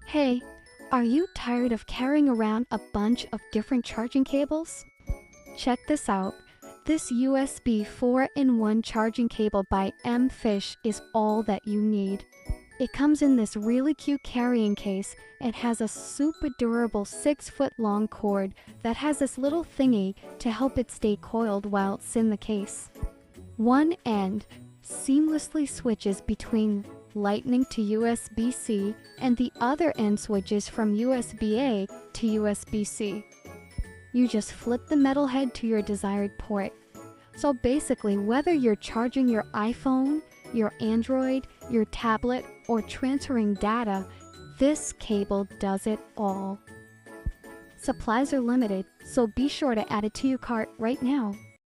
Hey, are you tired of carrying around a bunch of different charging cables? Check this out. This USB 4-in-1 charging cable by M-Fish is all that you need. It comes in this really cute carrying case. It has a super durable 6-foot-long cord that has this little thingy to help it stay coiled while it's in the case. One end seamlessly switches between Lightning to USB-C, and the other end switches from USB-A to USB-C. You just flip the metal head to your desired port. So basically, whether you're charging your iPhone, your Android, your tablet, or transferring data, this cable does it all. Supplies are limited, so be sure to add it to your cart right now.